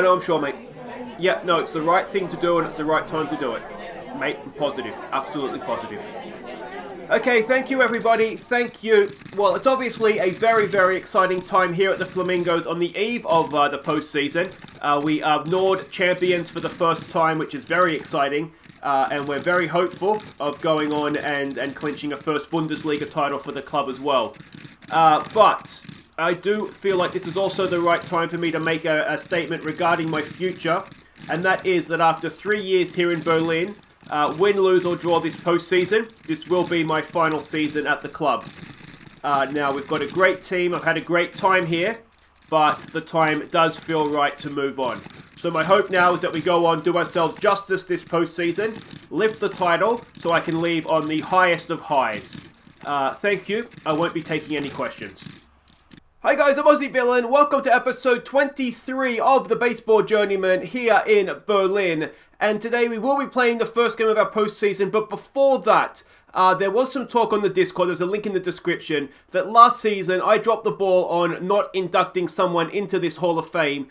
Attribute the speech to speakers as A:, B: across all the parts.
A: No, I'm sure, mate. Yeah, no, it's the right thing to do and it's the right time to do it. Mate, I'm positive. Absolutely positive. Okay, thank you everybody, thank you. Well, it's obviously a very, very exciting time here at the Flamingos on the eve of the postseason. We are Nord champions for the first time, which is very exciting. And we're very hopeful of going on and clinching a first Bundesliga title for the club as well. But I do feel like this is also the right time for me to make a statement regarding my future. And that is that after 3 years here in Berlin, win, lose or draw this postseason, this will be my final season at the club. Now, we've got a great team. I've had a great time here, but the time does feel right to move on. So my hope now is that we go on, do ourselves justice this postseason, lift the title, so I can leave on the highest of highs. Thank you. I won't be taking any questions. Hi guys, I'm Aussie Villain. Welcome to episode 23 of the Baseball Journeyman here in Berlin. And today we will be playing the first game of our postseason, but before that, there was some talk on the Discord, there's a link in the description, that last season I dropped the ball on not inducting someone into this Hall of Fame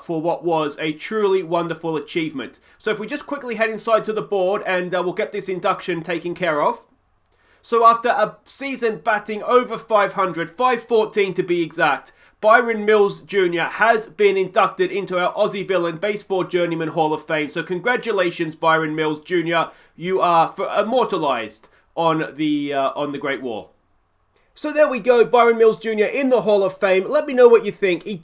A: for what was a truly wonderful achievement. So if we just quickly head inside to the board and we'll get this induction taken care of. So after a season batting over 500, 514 to be exact, Byron Mills Jr. has been inducted into our Aussie Villain Baseball Journeyman Hall of Fame. So congratulations, Byron Mills Jr. You are immortalized on the Great Wall. So there we go, Byron Mills Jr. in the Hall of Fame. Let me know what you think. He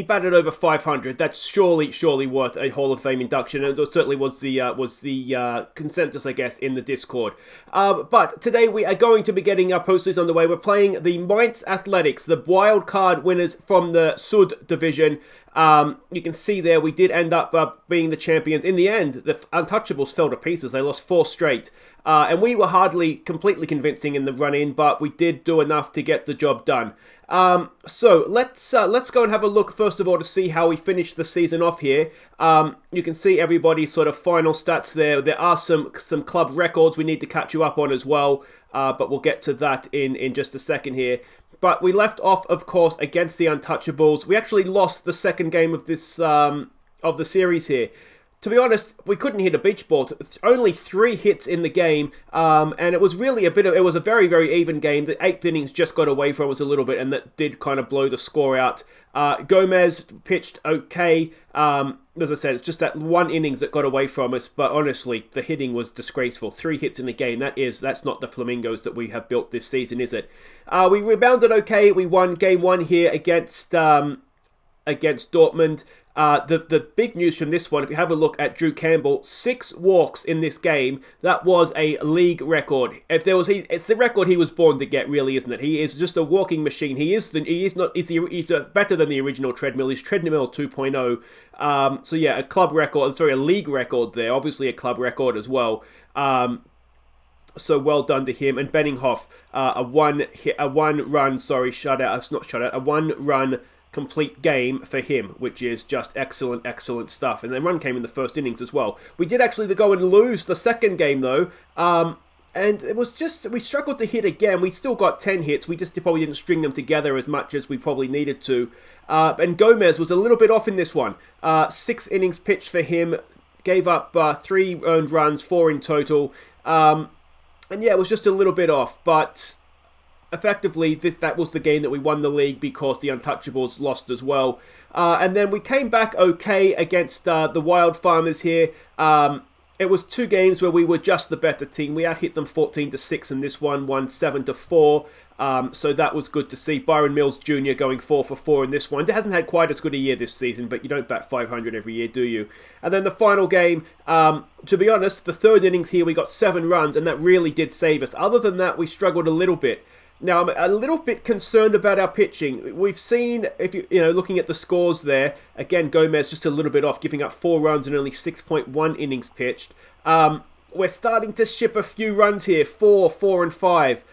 A: batted over 500. That's surely worth a Hall of Fame induction, and it certainly was the consensus, I guess, in the Discord. But today we are going to be getting our postseason underway. We're playing the Mainz Athletics, the wild card winners from the Sud division. You can see there we did end up being the champions. In the end, the Untouchables fell to pieces. They lost 4 straight. And we were hardly completely convincing in the run-in, but we did do enough to get the job done. So let's go and have a look first of all to see how we finished the season off here. You can see everybody's sort of final stats there. There are some club records we need to catch you up on as well, but we'll get to that in just a second here. But we left off, of course, against the Untouchables. We actually lost the second game of this of the series here. To be honest, we couldn't hit a beach ball. Only 3 hits in the game, and it was really it was a very, very even game. The 8th innings just got away from us a little bit, and that did kind of blow the score out. Gomez pitched okay. As I said, it's just that 1 innings that got away from us, but honestly, the hitting was disgraceful. 3 hits in a game, that's not the Flamingos that we have built this season, is it? We rebounded okay. We won game 1 here against Dortmund. The big news from this one, if you have a look at Drew Campbell, 6 walks in this game. That was a league record. It's the record he was born to get, really, isn't it? He is just a walking machine. He's better than the original treadmill. He's treadmill 2.0. So yeah, a league record there. Obviously a club record as well. So well done to him. And Benninghoff, a one run complete game for him, which is just excellent stuff. And the run came in the first innings as well. We did actually go and lose the second game though, and it was just, we struggled to hit again. We still got 10 hits, we just probably didn't string them together as much as we probably needed to. And Gomez was a little bit off in this one. 6 innings pitched for him, gave up 3 earned runs, 4 in total. And yeah, it was just a little bit off, but effectively, that was the game that we won the league because the Untouchables lost as well. And then we came back okay against the Wild Farmers here. It was 2 games where we were just the better team. We out hit them 14-6 in this one, won 7-4. So that was good to see. Byron Mills Jr. going 4 for 4 in this one. He hasn't had quite as good a year this season, but you don't bat 500 every year, do you? And then the final game, to be honest, the 3rd innings here, we got 7 runs, and that really did save us. Other than that, we struggled a little bit. Now, I'm a little bit concerned about our pitching. We've seen, if you looking at the scores there, again, Gomez just a little bit off, giving up 4 runs and only 6.1 innings pitched. We're starting to ship a few runs here, 4, 4, and 5,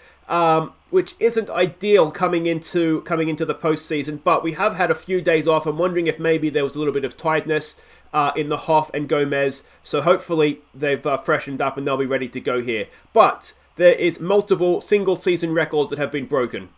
A: which isn't ideal coming into the postseason. But we have had a few days off. I'm wondering if maybe there was a little bit of tiredness in the Hoff and Gomez. So hopefully they've freshened up and they'll be ready to go here. But there is multiple single-season records that have been broken.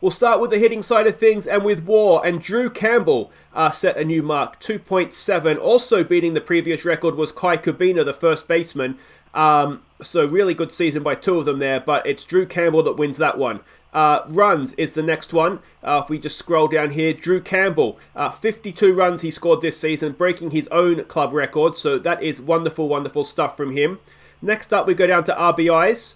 A: We'll start with the hitting side of things and with WAR, and Drew Campbell set a new mark, 2.7. Also beating the previous record was Kai Kubina, the first baseman. So really good season by two of them there, but it's Drew Campbell that wins that one. Runs is the next one. If we just scroll down here, Drew Campbell, 52 runs he scored this season, breaking his own club record. So that is wonderful, wonderful stuff from him. Next up, we go down to RBIs.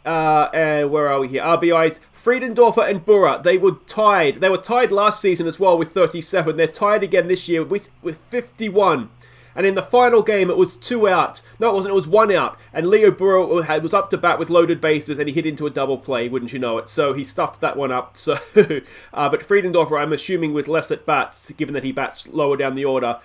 A: And where are we here? RBIs. Friedendorfer and Burra, they were tied. They were tied last season as well with 37. They're tied again this year with 51. And in the final game, it was 2 out. No, it wasn't. It was 1 out. And Leo Burra was up to bat with loaded bases, and he hit into a double play, wouldn't you know it? So he stuffed that one up. So, but Friedendorfer, I'm assuming with less at bats, given that he bats lower down the order,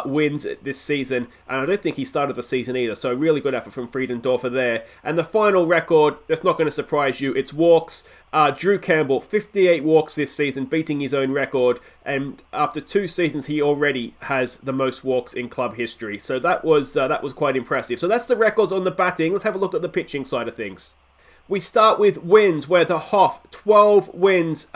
A: wins this season. And I don't think he started the season either. So really good effort from Friedendorfer there. And the final record, that's not going to surprise you. It's walks. Drew Campbell, 58 walks this season, beating his own record, and after 2 seasons he already has the most walks in club history. So that was quite impressive. So that's the records on the batting. Let's have a look at the pitching side of things. We start with wins, where the Hoff, 12 wins,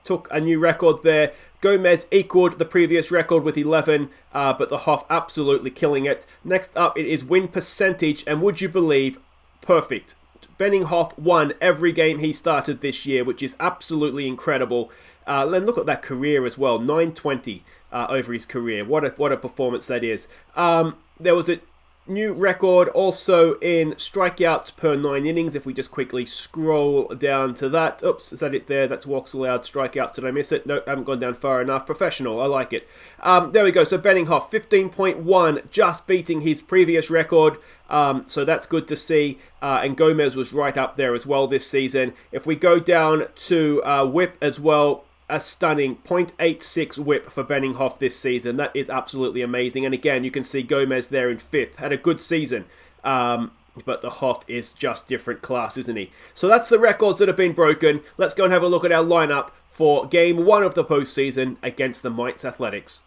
A: took a new record there. Gomez equaled the previous record with 11, but the Hoff absolutely killing it. Next up, it is win percentage, and would you believe, perfect. Benninghoff won every game he started this year, which is absolutely incredible. And look at that career as well, 920 over his career. What a performance that is. There was a new record also in strikeouts per 9 innings. If we just quickly scroll down to that. Oops, is that it there? That's walks allowed, strikeouts. Did I miss it? No, haven't gone down far enough. Professional, I like it. There we go. So Benninghoff, 15.1, just beating his previous record. So that's good to see. And Gomez was right up there as well this season. If we go down to whip as well, a stunning 0.86 whip for Benninghoff this season. That is absolutely amazing. And again, you can see Gomez there in 5th. Had a good season. But the Hoff is just different class, isn't he? So that's the records that have been broken. Let's go and have a look at our lineup for Game 1 of the postseason against the Mainz Athletics.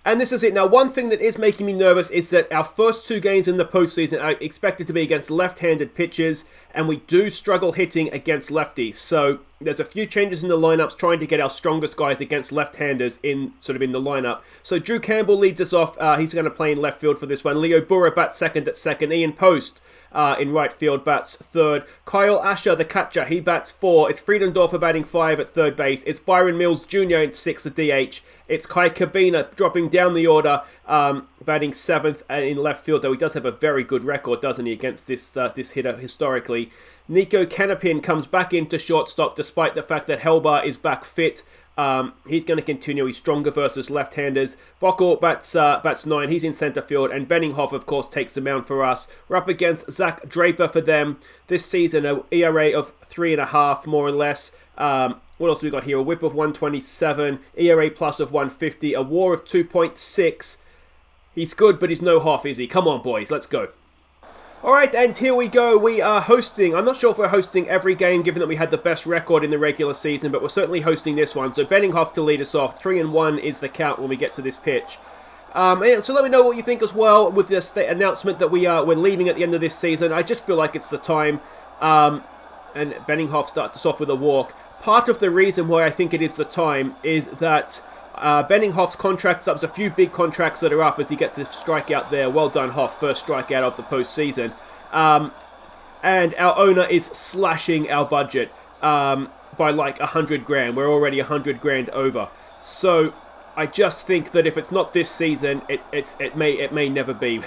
A: And this is it. Now, one thing that is making me nervous is that our first 2 games in the postseason are expected to be against left-handed pitchers, and we do struggle hitting against lefties. So there's a few changes in the lineups trying to get our strongest guys against left-handers in the lineup. So Drew Campbell leads us off. He's going to play in left field for this one. Leo Burra bats second at second. Ian Post in right field bats third. Kyle Asher, the catcher, he bats 4. It's Friedendorfer batting 5 at third base. It's Byron Mills Jr. in 6 at DH. It's Kai Kubina dropping down the order, batting 7th in left field, though he does have a very good record, doesn't he, against this hitter historically. Nico Canapin comes back into shortstop despite the fact that Helbar is back fit. He's going to continue. He's stronger versus left-handers. Vogel bats 9. He's in center field. And Benninghoff, of course, takes the mound for us. We're up against Zach Draper for them. This season, an ERA of 3.5, more or less. What else have we got here? A whip of 127. ERA plus of 150. A WAR of 2.6. He's good, but he's no Hoff, is he? Come on, boys. Let's go. Alright, and here we go. We are hosting. I'm not sure if we're hosting every game, given that we had the best record in the regular season, but we're certainly hosting this one. So Benninghoff to lead us off. 3-1 is the count when we get to this pitch. So let me know what you think as well with this announcement that we're leaving at the end of this season. I just feel like it's the time. And Benninghoff starts us off with a walk. Part of the reason why I think it is the time is that Benninghoff's contract's up. There's a few big contracts that are up as he gets his strikeout there. Well done, Hoff. First strikeout of the postseason. And our owner is slashing our budget by like 100 grand. We're already 100 grand over. So I just think that if it's not this season, it may never be,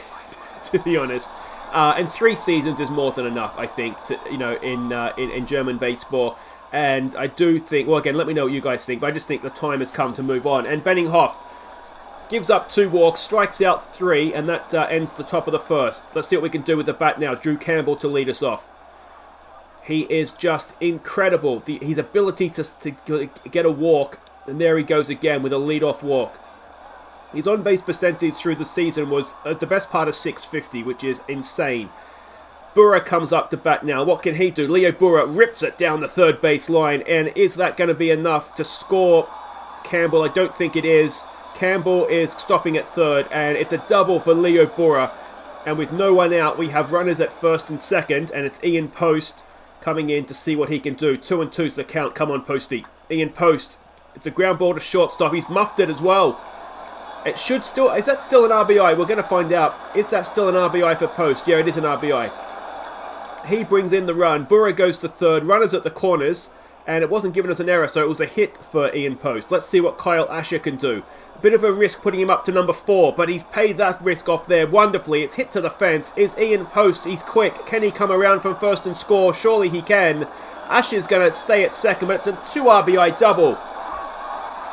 A: to be honest. And 3 seasons is more than enough, I think, in German baseball. And I do think, well, again, let me know what you guys think, but I just think the time has come to move on. And Benninghoff gives up 2 walks, strikes out 3, and that ends the top of the first. Let's see what we can do with the bat now. Drew Campbell to lead us off. He is just incredible. His ability to get a walk, and there he goes again with a lead-off walk. His on-base percentage through the season was the best part of 650, which is insane. Burra comes up to bat now. What can he do? Leo Burra rips it down the third base line. And is that going to be enough to score Campbell? I don't think it is. Campbell is stopping at third. And it's a double for Leo Burra. And with no one out, we have runners at first and second. And it's Ian Post coming in to see what he can do. 2-2's the count. Come on, Posty. Ian Post. It's a ground ball to shortstop. He's muffed it as well. It should still... Is that still an RBI? We're going to find out. Is that still an RBI for Post? Yeah, it is an RBI. He brings in the run. Burra goes to third. Runners at the corners. And it wasn't giving us an error, so it was a hit for Ian Post. Let's see what Kyle Asher can do. A bit of a risk putting him up to number 4, but he's paid that risk off there wonderfully. It's hit to the fence. Is Ian Post? He's quick. Can he come around from first and score? Surely he can. Asher's going to stay at second, but it's a 2 RBI double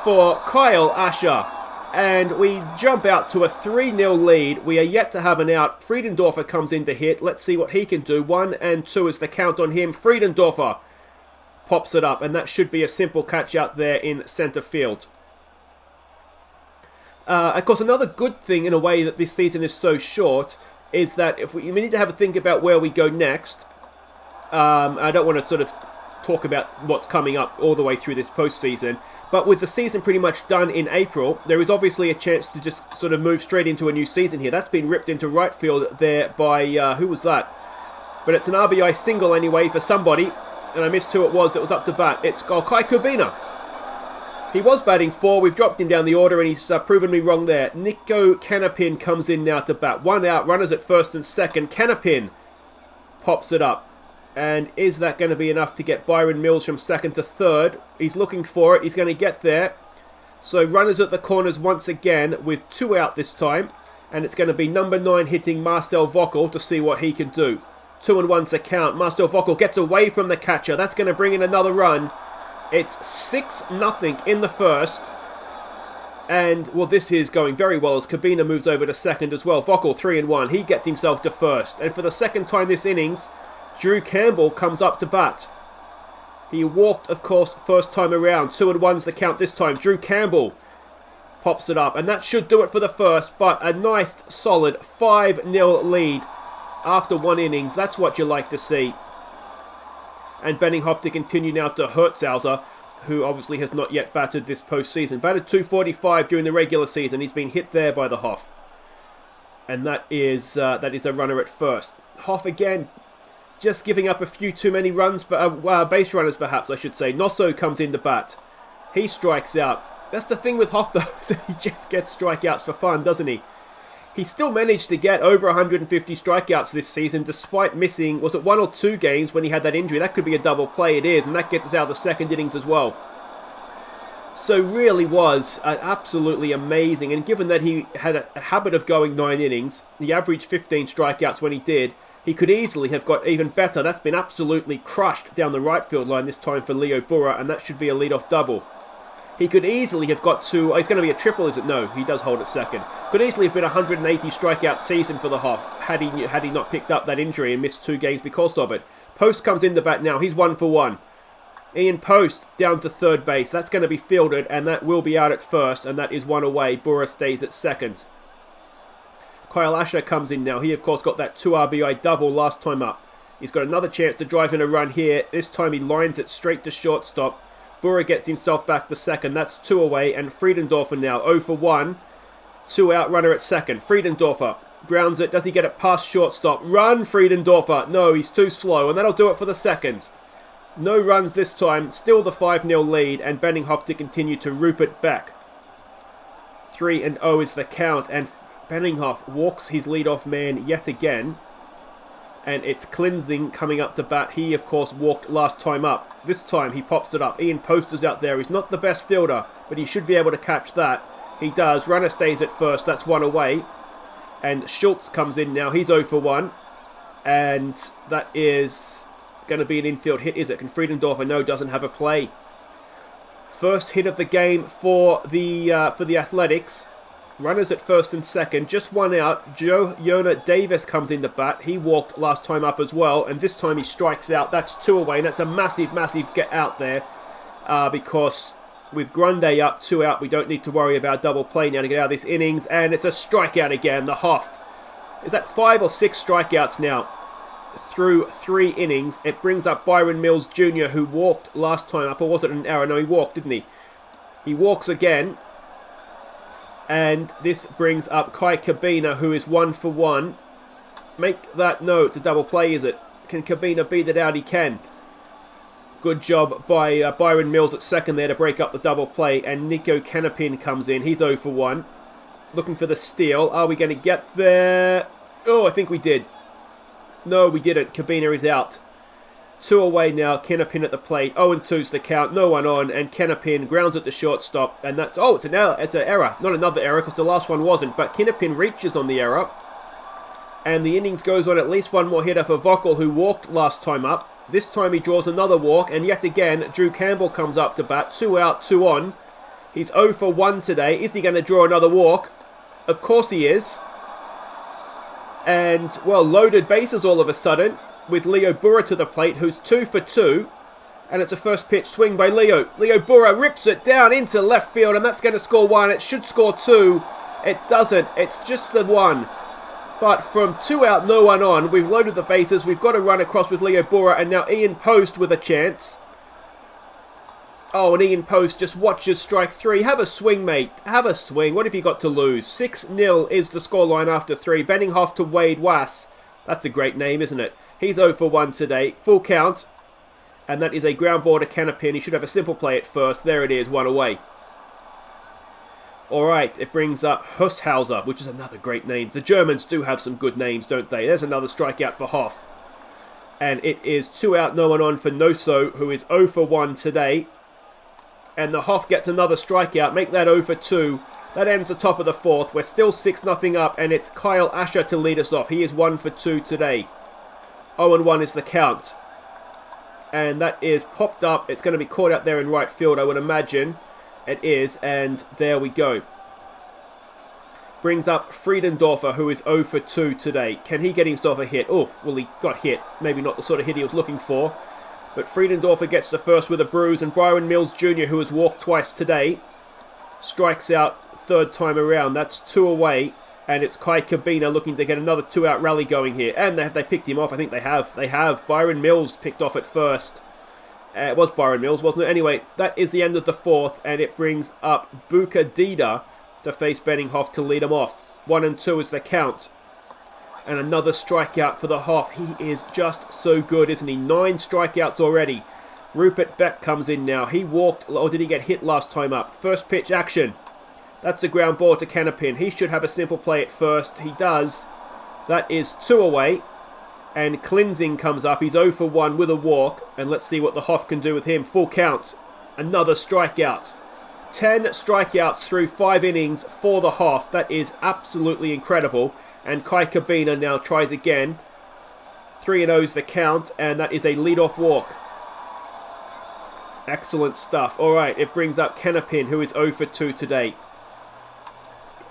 A: for Kyle Asher. And we jump out to a 3-0 lead. We are yet to have an out. Friedendorfer comes in to hit. Let's see what he can do. 1-2 is the count on him. Friedendorfer pops it up, and that should be a simple catch out there in centre field. Of course, another good thing in a way that this season is so short is that if we need to have a think about where we go next. I don't want to sort of talk about what's coming up all the way through this postseason, but with the season pretty much done in April, there is obviously a chance to just sort of move straight into a new season here. That's been ripped into right field there by, who was that? But it's an RBI single anyway for somebody, and I missed who it was that was up to bat. It's Kai Kubina. He was batting 4. We've dropped him down the order, and he's proven me wrong there. Nico Canapin comes in now to bat. 1 out, runners at first and second. Canapin pops it up. And is that going to be enough to get Byron Mills from second to third? He's looking for it. He's going to get there. So runners at the corners once again with 2 out this time. And it's going to be number 9 hitting Marcel Vockel to see what he can do. 2-1's the count. Marcel Vockel gets away from the catcher. That's going to bring in another run. It's 6-0 in the first. And, well, this is going very well as Kabina moves over to second as well. Vockel 3-1. He gets himself to first. And for the second time this innings, Drew Campbell comes up to bat. He walked, of course, first time around. 2-1's the count this time. Drew Campbell pops it up. And that should do it for the first. But a nice, solid 5-0 lead after 1 innings. That's what you like to see. And Benninghoff to continue now to Hertzhauser, who obviously has not yet batted this postseason. Batted 245 during the regular season. He's been hit there by the Hoff. And that is a runner at first. Hoff again, just giving up a few too many runs, base runners perhaps I should say. Nosso comes in to bat. He strikes out. That's the thing with Hoff though, is that he just gets strikeouts for fun, doesn't he? He still managed to get over 150 strikeouts this season despite missing, was it 1 or 2 games when he had that injury? That could be a double play, it is, and that gets us out of the second innings as well. So really was absolutely amazing, and given that he had a habit of going 9 innings, he averaged 15 strikeouts when he did, he could easily have got even better. That's been absolutely crushed down the right field line this time for Leo Burra, and that should be a leadoff double. He could easily have got to... It's going to be a triple, is it? No, he does hold at second. Could easily have been a 180 strikeout season for the Hoff had he not picked up that injury and missed 2 games because of it. Post comes in the bat now. He's 1 for 1. Ian Post down to third base. That's going to be fielded, and that will be out at first, and that is 1 away. Burra stays at second. Kyle Asher comes in now. He, of course, got that 2 RBI double last time up. He's got another chance to drive in a run here. This time he lines it straight to shortstop. Burra gets himself back to second. That's 2 away. And Friedendorfer now 0 for 1. 2 out, runner at second. Friedendorfer grounds it. Does he get it past shortstop? Run, Friedendorfer. No, he's too slow. And that'll do it for the second. No runs this time. Still the 5-0 lead. And Benninghoff to continue to roop it back. 3-0 is the count. And Benninghoff walks his leadoff man yet again. And it's Cleansing coming up to bat. He, of course, walked last time up. This time, he pops it up. Ian Post is out there. He's not the best fielder, but he should be able to catch that. He does. Runner stays at first. That's 1 away. And Schultz comes in now. He's 0 for 1. And that is going to be an infield hit, is it? Can Friedendorfer? No, doesn't have a play. First hit of the game for the Athletics. Runners at first and second, just 1 out. Jonah Davis comes in to bat. He walked last time up as well, and this time he strikes out. That's 2 away, and that's a massive, massive get out there because with Grande up, 2 out, we don't need to worry about double play now to get out of this innings, and it's a strikeout again, the Hoff. Is that 5 or 6 strikeouts now through 3 innings? It brings up Byron Mills Jr., who walked last time up, or was it an error? No, he walked, didn't he? He walks again. And this brings up Kai Kabina, who is 1 for 1. Make that... No, it's a double play, is it? Can Kabina beat it out? He can. Good job by Byron Mills at second there to break up the double play. And Nico Canapin comes in. He's 0 for 1. Looking for the steal. Are we going to get there? Oh, I think we did. No, we didn't. Cabina is out. 2 away now. Canapin at the plate. 0-2's the count. No one on. And Canapin grounds at the shortstop. And that's... Oh, it's an error. Not another error because the last one wasn't. But Canapin reaches on the error. And the innings goes on at least one more hitter for Vockel, who walked last time up. This time he draws another walk. And yet again, Drew Campbell comes up to bat. 2 out, 2 on. He's 0 for 1 today. Is he going to draw another walk? Of course he is. And, well, loaded bases all of a sudden with Leo Burra to the plate, who's 2 for 2. And it's a first pitch swing by Leo. Leo Burra rips it down into left field, and that's going to score 1. It should score 2. It doesn't. It's just the 1. But from 2 out, no one on, we've loaded the bases. We've got a run across with Leo Burra, and now Ian Post with a chance. Oh, and Ian Post just watches strike 3. Have a swing, mate. Have a swing. What have you got to lose? 6-0 is the scoreline after 3. Benninghoff to Wade Wass. That's a great name, isn't it? He's 0 for 1 today. Full count. And that is a ground ball to Canapin. He should have a simple play at first. There it is, 1 away. Alright, it brings up Husthauser, which is another great name. The Germans do have some good names, don't they? There's another strikeout for Hoff. And it is 2 out, no one on for Noso, who is 0 for 1 today. And the Hoff gets another strikeout. Make that 0 for 2. That ends the top of the 4th. We're still 6-0 up, and it's Kyle Asher to lead us off. He is 1 for 2 today. 0-1 is the count. And that is popped up. It's going to be caught out there in right field, I would imagine. It is, and there we go. Brings up Friedendorfer, who is 0 for 2 today. Can he get himself a hit? Oh, well, he got hit. Maybe not the sort of hit he was looking for. But Friedendorfer gets the first with a bruise, and Byron Mills Jr., who has walked twice today, strikes out third time around. That's 2 away, and it's Kai Cabina looking to get another 2-out rally going here. And they picked him off. I think they have. They have. Byron Mills picked off at first. It was Byron Mills, wasn't it? Anyway, that is the end of the 4th, and it brings up Buka Dida to face Benninghoff to lead him off. 1-2 is the count. And another strikeout for the Hoff. He is just so good, isn't he? 9 strikeouts already. Rupert Beck comes in now. He walked, or did he get hit last time up? First pitch action. That's the ground ball to Canapin. He should have a simple play at first. He does. That is 2 away. And Klinzing comes up. He's 0 for 1 with a walk. And let's see what the Hoff can do with him. Full count. Another strikeout. 10 strikeouts through 5 innings for the Hoff. That is absolutely incredible. And Kai Cabina now tries again. 3-0's the count. And that is a leadoff walk. Excellent stuff. Alright, it brings up Canapin, who is 0 for 2 today.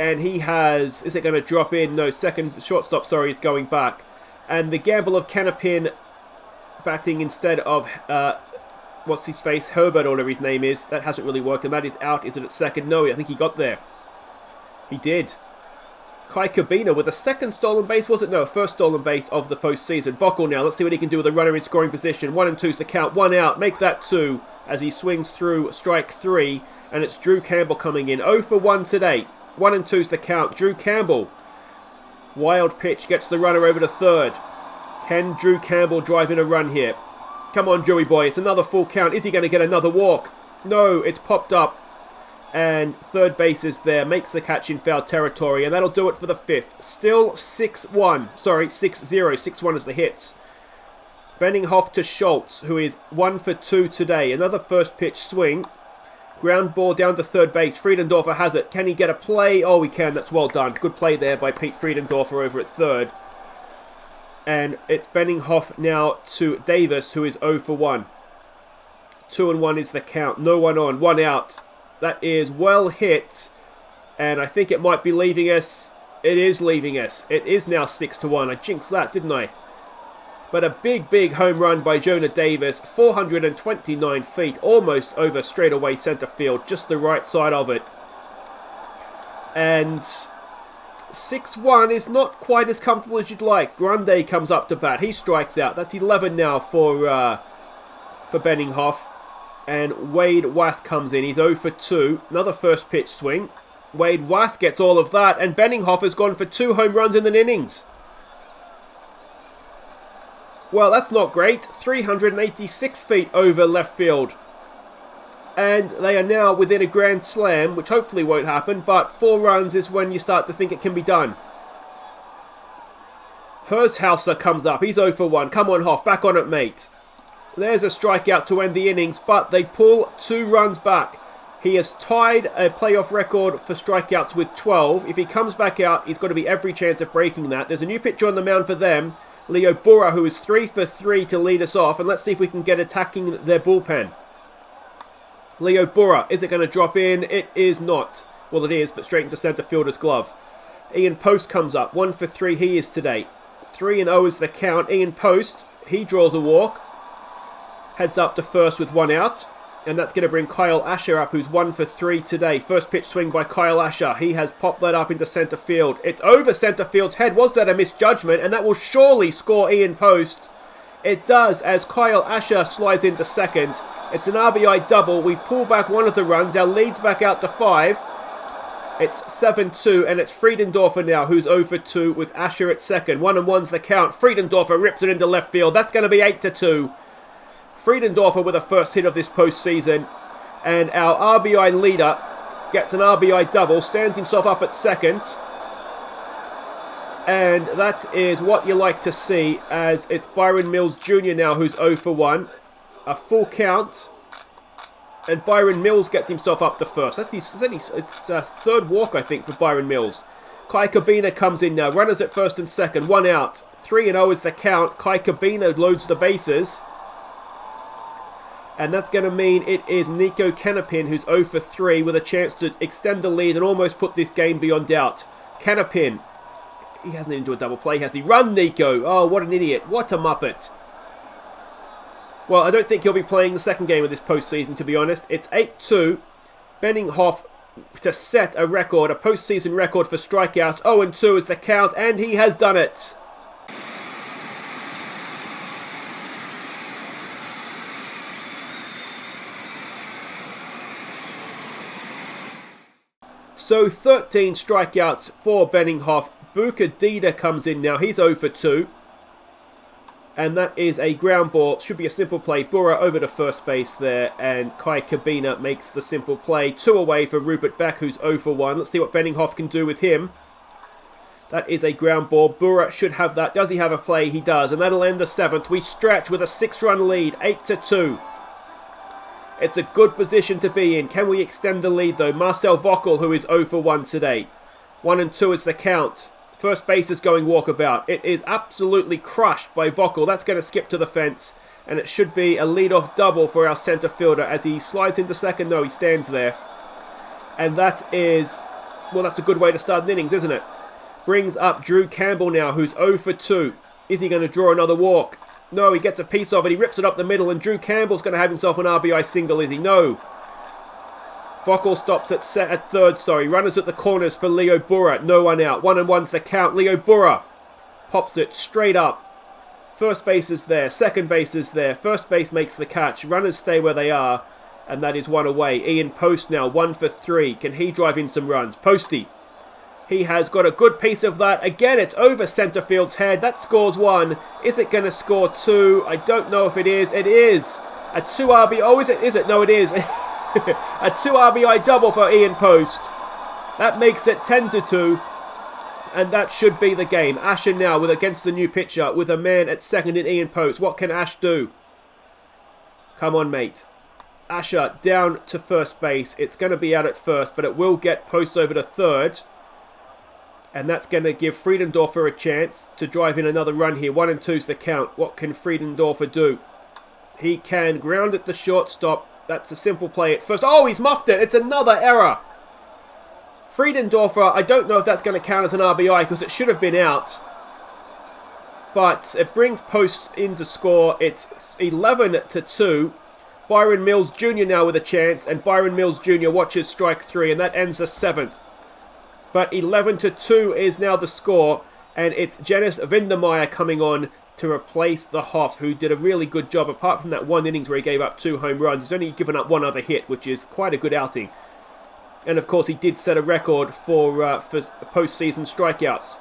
A: And he has... Is it going to drop in? No, second shortstop, sorry, is going back. And the gamble of Canapin batting instead of, what's his face, Herbert or whatever his name is, that hasn't really worked, and that is out. Is it at second? No, I think he got there. He did. Kai Cabina with a second stolen base, was it? No, first stolen base of the postseason. Vockel now, let's see what he can do with a runner in scoring position. 1-2's the count, 1 out, make that 2 as he swings through strike 3, and it's Drew Campbell coming in. 0 for 1 today. 1-2's the count. Drew Campbell. Wild pitch gets the runner over to third. Can Drew Campbell drive in a run here? Come on, Drewy boy. It's another full count. Is he going to get another walk? No, it's popped up. And third base is there. Makes the catch in foul territory. And that'll do it for the 5th. Still 6-1. Sorry, 6-0. 6-1 is the hits. Benninghoff to Schultz, who is 1 for 2 today. Another first pitch swing. Ground ball down to third base. Friedendorfer has it. Can he get a play? Oh, he can. That's well done. Good play there by Pete Friedendorfer over at third. And it's Benninghoff now to Davis, who is 0 for 1. 2-1 is the count. No one on. 1 out. That is well hit. And I think it might be leaving us. It is leaving us. It is now 6-1. I jinxed that, didn't I? But a big, big home run by Jonah Davis. 429 feet, almost over straightaway centre field. Just the right side of it. And 6-1 is not quite as comfortable as you'd like. Grande comes up to bat. He strikes out. That's 11 now for Benninghoff. And Wade Wass comes in. He's 0 for 2. Another first pitch swing. Wade Wass gets all of that. And Benninghoff has gone for 2 home runs in an innings. Well, that's not great. 386 feet over left field. And they are now within a grand slam, which hopefully won't happen, but 4 runs is when you start to think it can be done. Herzhauser comes up. He's 0 for 1. Come on, Hoff. Back on it, mate. There's a strikeout to end the innings, but they pull 2 runs back. He has tied a playoff record for strikeouts with 12. If he comes back out, he's got to be every chance of breaking that. There's a new pitcher on the mound for them, Leo Burra, who is 3 for 3 to lead us off. And let's see if we can get attacking their bullpen. Leo Burra, is it going to drop in? It is not. Well, it is, but straight into centre fielder's glove. Ian Post comes up. 1 for 3 he is today. 3-0 is the count. Ian Post, he draws a walk. Heads up to first with 1 out. And that's going to bring Kyle Asher up, who's 1 for 3 today. First pitch swing by Kyle Asher. He has popped that up into centre field. It's over centre field's head. Was that a misjudgment? And that will surely score Ian Post. It does, as Kyle Asher slides into second. It's an RBI double. We pull back 1 of the runs. Our lead's back out to 5. It's 7-2, and it's Friedendorfer now, who's 0 for 2 with Asher at second. 1-1's the count. Friedendorfer rips it into left field. That's going to be 8-2. Friedendorfer with a first hit of this postseason. And our RBI leader gets an RBI double, stands himself up at second. And that is what you like to see, as it's Byron Mills Jr. now who's 0 for 1. A full count. And Byron Mills gets himself up to first. It's third walk, I think, for Byron Mills. Kai Kabina comes in now. Runners at first and second. 1 out. 3-0 is the count. Kai Kabina loads the bases. And that's going to mean it is Nico Canapin, who's 0 for 3, with a chance to extend the lead and almost put this game beyond doubt. Canapin. He hasn't even done a double play, has he? Run, Nico! Oh, what an idiot. What a muppet. Well, I don't think he'll be playing the second game of this postseason, to be honest. It's 8-2. Benninghoff to set a record, a postseason record for strikeouts. 0-2 is the count, and he has done it. So 13 strikeouts for Benninghoff. Buka Dida comes in now. He's 0 for 2. And that is a ground ball. Should be a simple play. Burra over to first base there. And Kai Kabina makes the simple play. 2 away for Rupert Beck, who's 0 for 1. Let's see what Benninghoff can do with him. That is a ground ball. Burra should have that. Does he have a play? He does. And that'll end the 7th. We stretch with a 6-run lead. 8-2. It's a good position to be in. Can we extend the lead though? Marcel Vockel, who is 0 for 1 today. 1-2 is the count. First base is going walkabout. It is absolutely crushed by Vockel. That's going to skip to the fence. And it should be a leadoff double for our centre fielder as he slides into second. No, he stands there. And that is, well, that's a good way to start an innings, isn't it? Brings up Drew Campbell now, who's 0 for 2. Is he going to draw another walk? No, he gets a piece of it. He rips it up the middle, and Drew Campbell's going to have himself an RBI single, is he? No. Vockel stops at third. Runners at the corners for Leo Burra. No one out. 1-1's the count. Leo Burra pops it straight up. First base is there. Second base is there. First base makes the catch. Runners stay where they are, and that is 1 away. Ian Post now, 1 for 3. Can he drive in some runs? Posty. He has got a good piece of that. Again, it's over centre field's head. That scores 1. Is it going to score 2? I don't know if it is. It is. A 2 RBI. Oh, is it? Is it? No, it is. A 2 RBI double for Ian Post. That makes it 10-2. And that should be the game. Asher now against the new pitcher with a man at second in Ian Post. What can Ash do? Come on, mate. Asher down to first base. It's going to be out at first, but it will get Post over to third. And that's going to give Friedendorfer a chance to drive in another run here. 1-2's the count. What can Friedendorfer do? He can ground at the shortstop. That's a simple play at first. Oh, he's muffed it. It's another error. Friedendorfer, I don't know if that's going to count as an RBI because it should have been out. But it brings Post in to score. It's 11-2. Byron Mills Jr. now with a chance. And Byron Mills Jr. watches strike 3. And that ends the 7th. But 11-2 is now the score, and it's Janice Vindermeyer coming on to replace the Hoff, who did a really good job. Apart from that 1 innings where he gave up 2 home runs, he's only given up 1 other hit, which is quite a good outing. And of course, he did set a record for postseason strikeouts.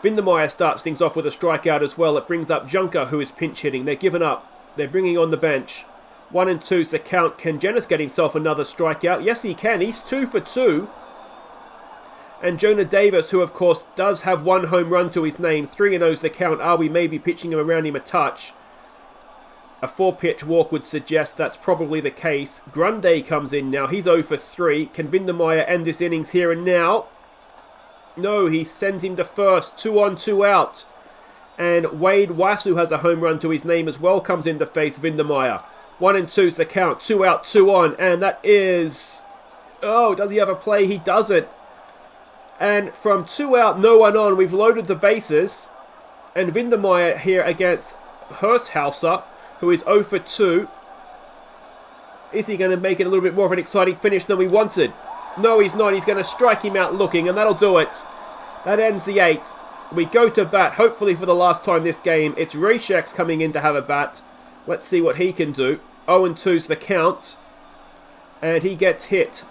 A: Windermeier starts things off with a strikeout as well. It brings up Junker, who is pinch hitting. They're giving up. They're bringing on the bench. 1 and 2's the count. Can Jennis get himself another strikeout? Yes, he can. He's 2 for 2. And Jonah Davis, who of course does have 1 home run to his name. 3 and 0's the count. Are we maybe pitching him around him a touch? A 4-pitch walk would suggest that's probably the case. Grundy comes in now. He's 0 for 3. Can Windermeier end this innings here and now? No, he sends him to first. 2 on, 2 out. And Wade Wasu has a home run to his name as well. Comes in to face Windermeier. 1 and 2's the count. 2 out, 2 on. And that is... Oh, does he have a play? He doesn't. And from 2 out, no one on, we've loaded the bases. And Windermeier here against Hursthauser, who is 0 for 2. Is he going to make it a little bit more of an exciting finish than we wanted? No, he's not. He's going to strike him out looking, and that'll do it. That ends the 8th. We go to bat, hopefully for the last time this game. It's Rayshek's coming in to have a bat. Let's see what he can do. 0 and 2's the count. And he gets hit.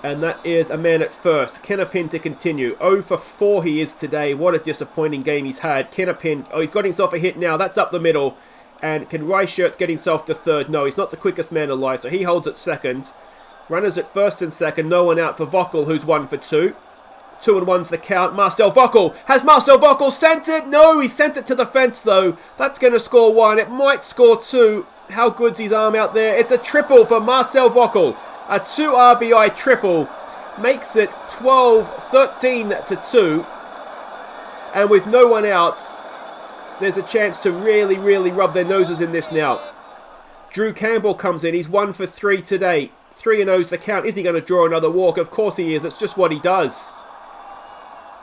A: And that is a man at first. Kennerpin to continue. 0 for 4 he is today. What a disappointing game he's had. Kennerpin, oh, he's got himself a hit now. That's up the middle. And can Reichert get himself to third? No, he's not the quickest man alive, so he holds at second. Runners at first and second. No one out for Vockel, who's 1 for 2. 2 and 1's the count. Marcel Vockel. Has Marcel Vockel sent it? No, he sent it to the fence, though. That's going to score 1. It might score 2. How good's his arm out there? It's a triple for Marcel Vockel. A 2 RBI triple makes it 13 to 2. And with no one out, there's a chance to really, really rub their noses in this now. Drew Campbell comes in. He's 1 for 3 today. 3 and 0's the count. Is he going to draw another walk? Of course he is. It's just what he does.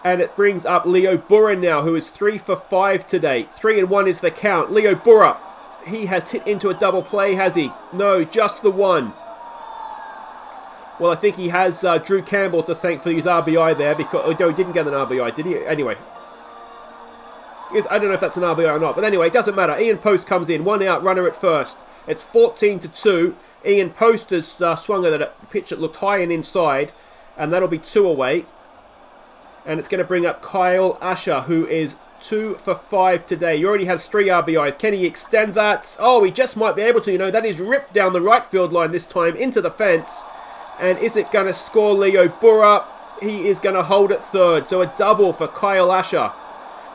A: And it brings up Leo Burra now, who is 3 for 5 today. 3 and 1 is the count. Leo Burra. He has hit into a double play, has he? No, just the 1. Well, I think he has Drew Campbell to thank for his RBI there, because no, he didn't get an RBI, did he? Anyway. I don't know if that's an RBI or not, but anyway, it doesn't matter. Ian Post comes in, 1 out, runner at first. It's 14 to 2. Ian Post has swung at a pitch that looked high and inside, and that'll be 2 away. And it's going to bring up Kyle Asher, who is 2 for 5 today. He already has 3 RBIs. Can he extend that? Oh, he just might be able to. You know, that is ripped down the right field line this time into the fence. And is it going to score Leo Burra? He is going to hold at third. So a double for Kyle Asher.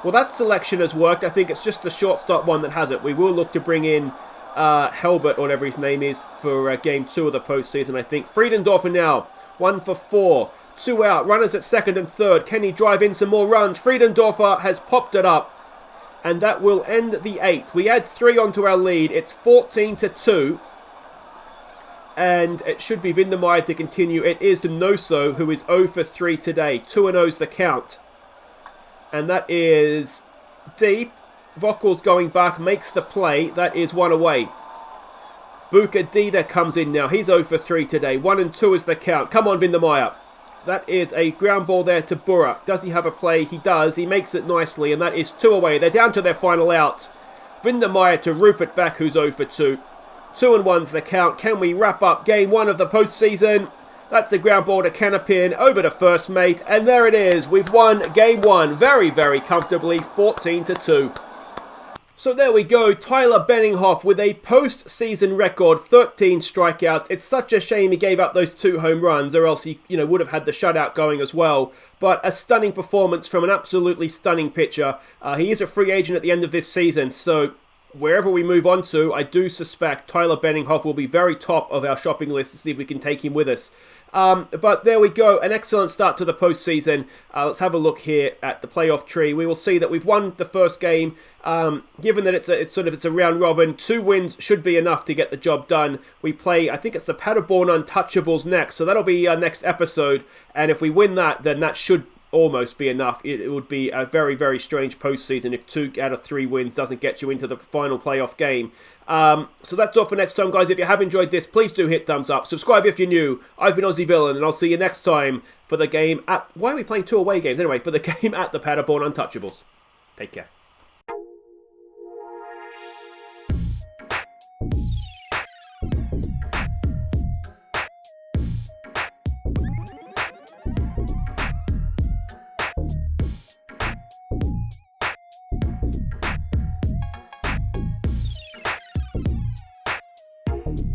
A: Well, that selection has worked. I think it's just the shortstop one that has it. We will look to bring in Helbert, or whatever his name is, for Game 2 of the postseason, I think. Friedendorfer now, 1 for 4. 2 out, runners at second and third. Can he drive in some more runs? Friedendorfer has popped it up. And that will end the 8th. We add 3 onto our lead. It's 14 to 2. And it should be Windermeier to continue. It is Donoso, who is 0 for 3 today. 2 and 0's the count. And that is deep. Vockel's going back, makes the play. That is 1 away. Buka Dida comes in now. He's 0 for 3 today. 1 and 2 is the count. Come on, Windermeier. That is a ground ball there to Burra. Does he have a play? He does. He makes it nicely, and that is 2 away. They're down to their final out. Windermeier to Rupert Beck, who's 0 for 2. 2 and 1's the count. Can we wrap up Game 1 of the postseason? That's the ground ball to Kennerpin, over to first mate, and there it is. We've won Game 1 very, very comfortably, 14 to 2. So there we go, Tyler Benninghoff with a postseason record, 13 strikeouts. It's such a shame he gave up those 2 home runs, or else he would have had the shutout going as well. But a stunning performance from an absolutely stunning pitcher. He is a free agent at the end of this season, so wherever we move on to, I do suspect Tyler Benninghoff will be very top of our shopping list to see if we can take him with us. But there we go, an excellent start to the postseason. Let's have a look here at the playoff tree. We will see that we've won the first game. Given that it's a round robin, 2 wins should be enough to get the job done. We play, I think it's the Paderborn Untouchables next, so that'll be our next episode. And if we win that, then that should almost be enough. It would be a very, very strange postseason if 2 out of 3 wins doesn't get you into the final playoff game. So that's all for next time, guys. If you have enjoyed this, please do hit thumbs up. Subscribe if you're new. I've been Aussie Villain, and I'll see you next time for the game at... Why are we playing 2 away games? Anyway, for the game at the Paderborn Untouchables. Take care.